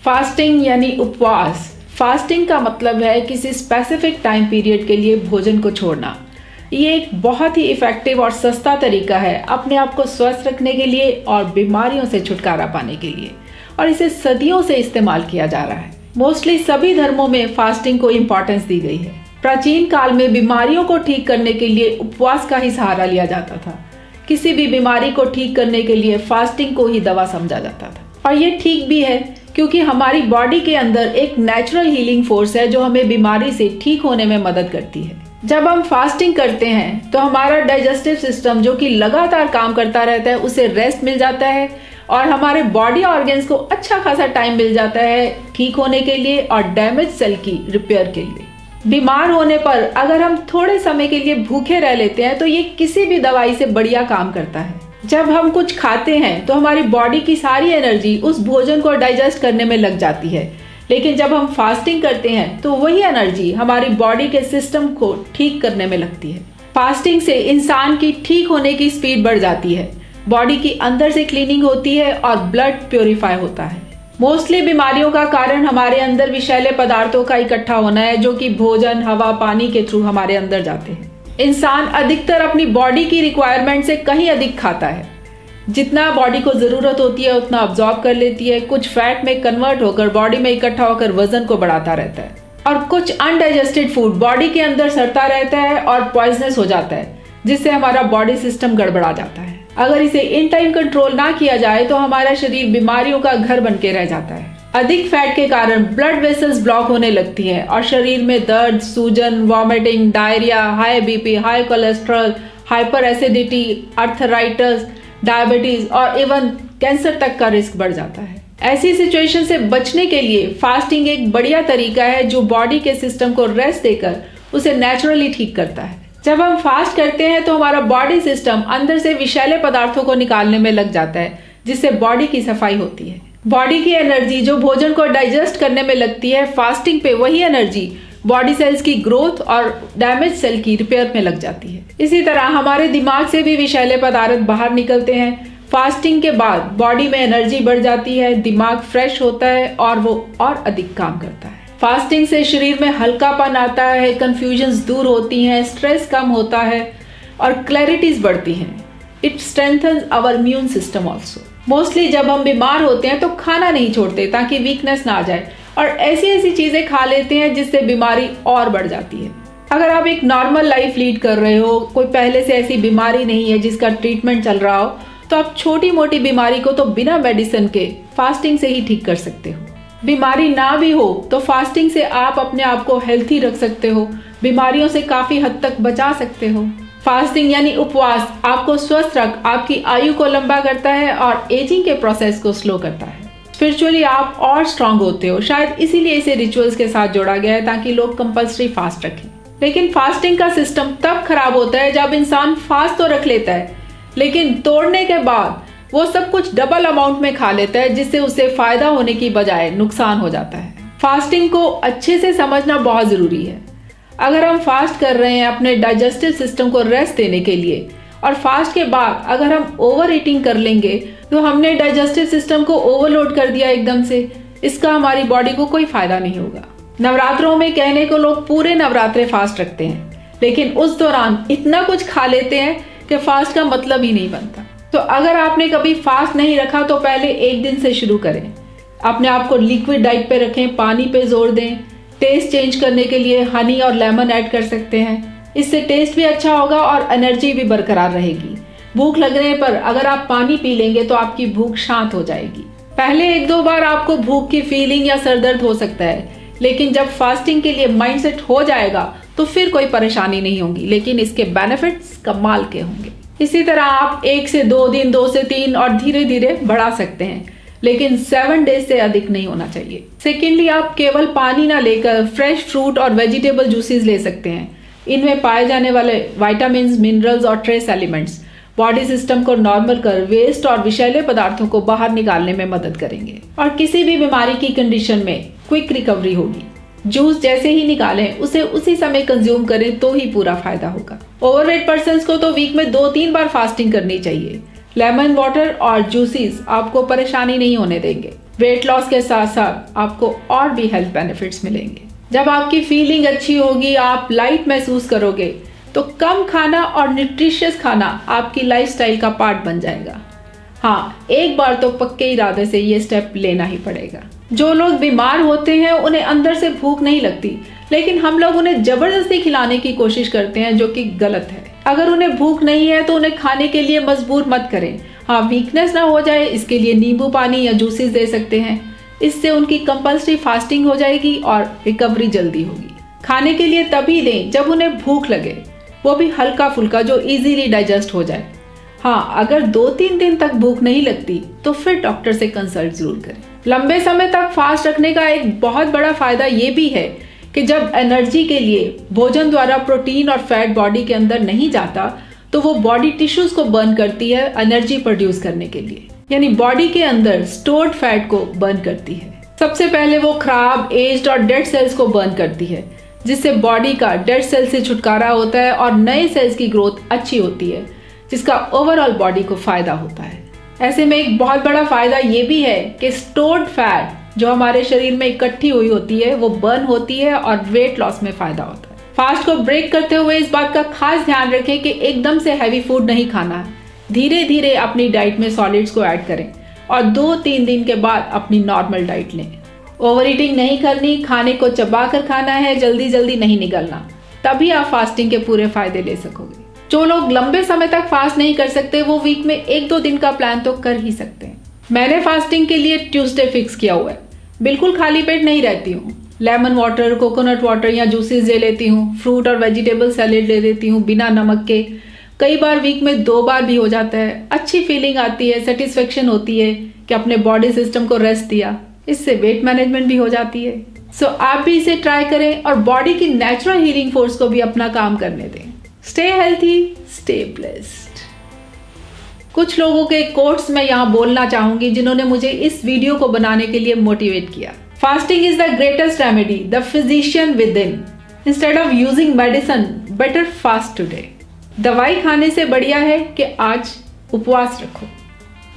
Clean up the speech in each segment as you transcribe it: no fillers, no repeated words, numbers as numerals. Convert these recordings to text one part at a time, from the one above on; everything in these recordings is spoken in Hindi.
फास्टिंग यानी उपवास। फास्टिंग का मतलब है किसी स्पेसिफिक टाइम पीरियड के लिए भोजन को छोड़ना। ये एक बहुत ही इफेक्टिव और सस्ता तरीका है अपने आप को स्वस्थ रखने के लिए और बीमारियों से छुटकारा पाने के लिए, और इसे सदियों से इस्तेमाल किया जा रहा है। मोस्टली सभी धर्मों में फास्टिंग को इम्पोर्टेंस दी गई है। प्राचीन काल में बीमारियों को ठीक करने के लिए उपवास का ही सहारा लिया जाता था। किसी भी बीमारी को ठीक करने के लिए फास्टिंग को ही दवा समझा जाता था, और ये ठीक भी है क्योंकि हमारी बॉडी के अंदर एक नेचुरल हीलिंग फोर्स है जो हमें बीमारी से ठीक होने में मदद करती है। जब हम फास्टिंग करते हैं तो हमारा डाइजेस्टिव सिस्टम जो कि लगातार काम करता रहता है उसे रेस्ट मिल जाता है, और हमारे बॉडी ऑर्गन्स को अच्छा खासा टाइम मिल जाता है ठीक होने के लिए और डैमेज सेल की रिपेयर के लिए। बीमार होने पर अगर हम थोड़े समय के लिए भूखे रह लेते हैं तो ये किसी भी दवाई से बढ़िया काम करता है। जब हम कुछ खाते हैं तो हमारी बॉडी की सारी एनर्जी उस भोजन को डाइजेस्ट करने में लग जाती है, लेकिन जब हम फास्टिंग करते हैं तो वही एनर्जी हमारी बॉडी के सिस्टम को ठीक करने में लगती है। फास्टिंग से इंसान की ठीक होने की स्पीड बढ़ जाती है, बॉडी की अंदर से क्लीनिंग होती है और ब्लड प्योरीफाई होता है। मोस्टली बीमारियों का कारण हमारे अंदर विषैले पदार्थों का इकट्ठा होना है जो कि भोजन, हवा, पानी के थ्रू हमारे अंदर जाते हैं। इंसान अधिकतर अपनी बॉडी की रिक्वायरमेंट से कहीं अधिक खाता है। जितना बॉडी को जरूरत होती है उतना अब्जॉर्ब कर लेती है, कुछ फैट में कन्वर्ट होकर बॉडी में इकट्ठा होकर वजन को बढ़ाता रहता है, और कुछ अनडाइजेस्टेड फूड बॉडी के अंदर सड़ता रहता है और पॉइजनस हो जाता है, जिससे हमारा बॉडी सिस्टम गड़बड़ा जाता है। अगर इसे इन टाइम कंट्रोल ना किया जाए तो हमारा शरीर बीमारियों का घर बन के रह जाता है। अधिक फैट के कारण ब्लड वेसल्स ब्लॉक होने लगती हैं और शरीर में दर्द, सूजन, vomiting, diarrhoea, high BP, high cholesterol, hyper acidity, arthritis, diabetes और इवन कैंसर तक का रिस्क बढ़ जाता है। ऐसी सिचुएशन से बचने के लिए फास्टिंग एक बढ़िया तरीका है जो बॉडी के सिस्टम को रेस्ट देकर उसे नेचुरली ठीक करता है। जब हम फास्ट करते हैं तो हमारा बॉडी सिस्टम अंदर से विषैले पदार्थों को निकालने में लग जाता है, जिससे बॉडी की सफाई होती है। बॉडी की एनर्जी जो भोजन को डाइजेस्ट करने में लगती है, फास्टिंग पे वही एनर्जी बॉडी सेल्स की ग्रोथ और डैमेज सेल की रिपेयर में लग जाती है। इसी तरह हमारे दिमाग से भी विषैले पदार्थ बाहर निकलते हैं। फास्टिंग के बाद बॉडी में एनर्जी बढ़ जाती है, दिमाग फ्रेश होता है और वो और अधिक काम करता है। फास्टिंग से शरीर में हल्कापन आता है, कंफ्यूजन्स दूर होती हैं, स्ट्रेस कम होता है और क्लैरिटीज बढ़ती हैं। It strengthens our immune system also. Mostly जब हम बीमार होते हैं तो खाना नहीं छोड़ते ताकि वीकनेस ना आ जाए, और ऐसी ऐसी चीजें खा लेते हैं जिससे बीमारी और बढ़ जाती है। अगर आप एक नॉर्मल लाइफ लीड कर रहे हो, कोई पहले से ऐसी बीमारी नहीं है जिसका ट्रीटमेंट चल रहा हो, तो आप छोटी मोटी बीमारी को तो बिना मेडिसिन के फास्टिंग से ही ठीक कर सकते हो। बीमारी ना भी हो तो फास्टिंग से आप अपने आप को हेल्थी रख सकते हो, बीमारियों से काफी हद तक बचा सकते हो। फास्टिंग यानी उपवास आपको स्वस्थ रख आपकी आयु को लंबा करता है और एजिंग के प्रोसेस को स्लो करता है। स्पिरिचुअली आप और स्ट्रांग होते हो, शायद इसीलिए इसे रिचुअल्स के साथ जोड़ा गया है ताकि लोग कंपल्सरी फास्ट रखें। लेकिन फास्टिंग का सिस्टम तब खराब होता है जब इंसान फास्ट तो रख लेता है, लेकिन तोड़ने के बाद वो सब कुछ डबल अमाउंट में खा लेता है, जिससे उसे फायदा होने की बजाय नुकसान हो जाता है। फास्टिंग को अच्छे से समझना बहुत जरूरी है। अगर हम फास्ट कर रहे हैं अपने डाइजेस्टिव सिस्टम को रेस्ट देने के लिए, और फास्ट के बाद अगर हम ओवर ईटिंग कर लेंगे तो हमने डाइजेस्टिव सिस्टम को ओवरलोड कर दिया एकदम से, इसका हमारी बॉडी को कोई फायदा नहीं होगा। नवरात्रों में कहने को लोग पूरे नवरात्रे फास्ट रखते हैं, लेकिन उस दौरान इतना कुछ खा लेते हैं कि फास्ट का मतलब ही नहीं बनता। तो अगर आपने कभी फास्ट नहीं रखा तो पहले एक दिन से शुरू करें। अपने आप को लिक्विड डाइट पे रखें, पानी पे जोर दें। टेस्ट चेंज करने के लिए हनी और लेमन ऐड कर सकते हैं, इससे टेस्ट भी अच्छा होगा और एनर्जी भी बरकरार रहेगी। भूख लगने पर अगर आप पानी पी लेंगे तो आपकी भूख शांत हो जाएगी। पहले एक दो बार आपको भूख की फीलिंग या सर दर्द हो सकता है, लेकिन जब फास्टिंग के लिए माइंडसेट हो जाएगा तो फिर कोई परेशानी नहीं होगी, लेकिन इसके बेनिफिट्स कमाल के होंगे। इसी तरह आप 1 से 2 दिन, 2 से 3 और धीरे धीरे बढ़ा सकते हैं, लेकिन 7 डेज से अधिक नहीं होना चाहिए। सेकेंडली, आप केवल पानी ना लेकर फ्रेश फ्रूट और वेजिटेबल जूसेस ले सकते हैं। इनमें पाए जाने वाले विटामिन्स, मिनरल्स और ट्रेस एलिमेंट्स बॉडी सिस्टम को नॉर्मल कर वेस्ट और विषैले पदार्थों को बाहर निकालने में मदद करेंगे और किसी भी बीमारी की कंडीशन में क्विक रिकवरी होगी। जूस जैसे ही निकालें उसे उसी समय कंज्यूम करें तो ही पूरा फायदा होगा। ओवरवेट पर्सन्स को तो वीक में 2-3 बार फास्टिंग करनी चाहिए। लेमन वाटर और जूसेस आपको परेशानी नहीं होने देंगे। वेट लॉस के साथ साथ आपको और भी हेल्थ बेनिफिट्स मिलेंगे। जब आपकी फीलिंग अच्छी होगी, आप लाइट महसूस करोगे, तो कम खाना और न्यूट्रिशियस खाना आपकी लाइफस्टाइल का पार्ट बन जाएगा। हाँ, एक बार तो पक्के इरादे से ये स्टेप लेना ही पड़ेगा। जो लोग बीमार होते हैं उन्हें अंदर से भूख नहीं लगती, लेकिन हम लोग उन्हें जबरदस्ती खिलाने की कोशिश करते हैं, जो कि गलत है। अगर उन्हें भूख नहीं है तो उन्हें खाने के लिए मजबूर मत करें। हाँ, वीकनेस ना हो जाए इसके लिए नींबू पानी या जूसेस दे सकते हैं। इससे उनकी कंपल्सरी फास्टिंग हो जाएगी और रिकवरी जल्दी होगी। खाने के लिए तभी दें जब उन्हें भूख लगे, वो भी हल्का फुल्का जो इजीली डाइजेस्ट हो जाए। हाँ, अगर 2-3 दिन तक भूख नहीं लगती तो फिर डॉक्टर से कंसल्ट जरूर करें। लंबे समय तक फास्ट रखने का एक बहुत बड़ा फायदा ये भी है कि जब एनर्जी के लिए भोजन द्वारा प्रोटीन और फैट बॉडी के अंदर नहीं जाता, तो वो बॉडी टिश्यूज को बर्न करती है एनर्जी प्रोड्यूस करने के लिए, यानी बॉडी के अंदर स्टोर्ड फैट को बर्न करती है। सबसे पहले वो खराब, एज्ड और डेड सेल्स को बर्न करती है, जिससे बॉडी का डेड सेल से छुटकारा होता है और नए सेल्स की ग्रोथ अच्छी होती है, जिसका ओवरऑल बॉडी को फायदा होता है। ऐसे में एक बहुत बड़ा फायदा ये भी है कि स्टोर्ड फैट जो हमारे शरीर में इकट्ठी हुई होती है वो बर्न होती है और वेट लॉस में फायदा होता है। फास्ट को ब्रेक करते हुए इस बात का खास ध्यान रखें कि एकदम से हैवी फूड नहीं खाना है। धीरे धीरे अपनी डाइट में सॉलिड्स को ऐड करें और 2-3 दिन के बाद अपनी नॉर्मल डाइट लें। ओवर ईटिंग नहीं करनी, खाने को चबा कर खाना है, जल्दी जल्दी नहीं निगलना, तभी आप फास्टिंग के पूरे फायदे ले सकोगे। जो लोग लंबे समय तक फास्ट नहीं कर सकते वो वीक में 1-2 दिन का प्लान तो कर ही सकते हैं। मैंने फास्टिंग के लिए ट्यूसडे फिक्स किया हुआ है। बिल्कुल खाली पेट नहीं रहती हूँ। लेमन वाटर, कोकोनट वाटर या जूसेस ले लेती हूँ। फ्रूट और वेजिटेबल सैलेड ले लेती हूँ बिना नमक के। कई बार वीक में 2 बार भी हो जाता है। अच्छी फीलिंग आती है, सेटिस्फेक्शन होती है कि अपने बॉडी सिस्टम को रेस्ट दिया। इससे वेट मैनेजमेंट भी हो जाती है। सो आप भी इसे ट्राई करें और बॉडी की नेचुरल हीलिंग फोर्स को भी अपना काम करने दें। Stay healthy, stay blessed. कुछ लोगों के कोट्स मैं यहाँ बोलना चाहूंगी जिन्होंने मुझे इस वीडियो को बनाने के लिए मोटिवेट किया। Fasting is the greatest remedy, the physician with in. Instead of using medicine, better fast today. दवाई खाने से बढ़िया है कि आज उपवास रखो।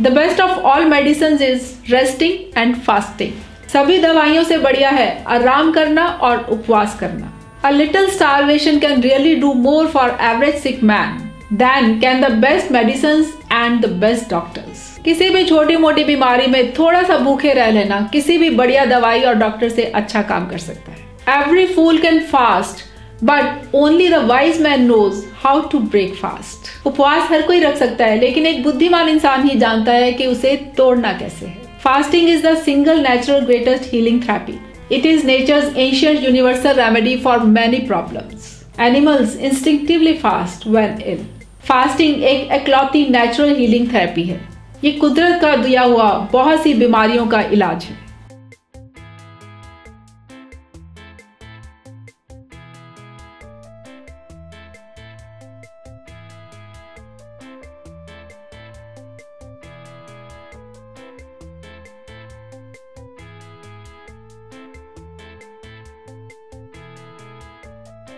The best of all medicine is resting and fasting. सभी दवाइयों से बढ़िया है आराम करना और उपवास करना। A little starvation can really do more for average sick man than can the best medicines and the best doctors. किसी भी छोटी मोटी बीमारी में थोड़ा सा भूखे रह लेना किसी भी बढ़िया दवाई और डॉक्टर से अच्छा काम कर सकता है। Every fool can fast, but only the wise man knows how to break fast. उपवास हर कोई रख सकता है, लेकिन एक बुद्धिमान इंसान ही जानता है कि उसे तोड़ना कैसे है। Fasting is the single natural greatest healing therapy. It is nature's ancient universal remedy for many problems. Animals instinctively fast when ill. Fasting एक इकलौती नेचुरल हीलिंग थेरेपी है। ये कुदरत का दिया हुआ बहुत सी बीमारियों का इलाज है।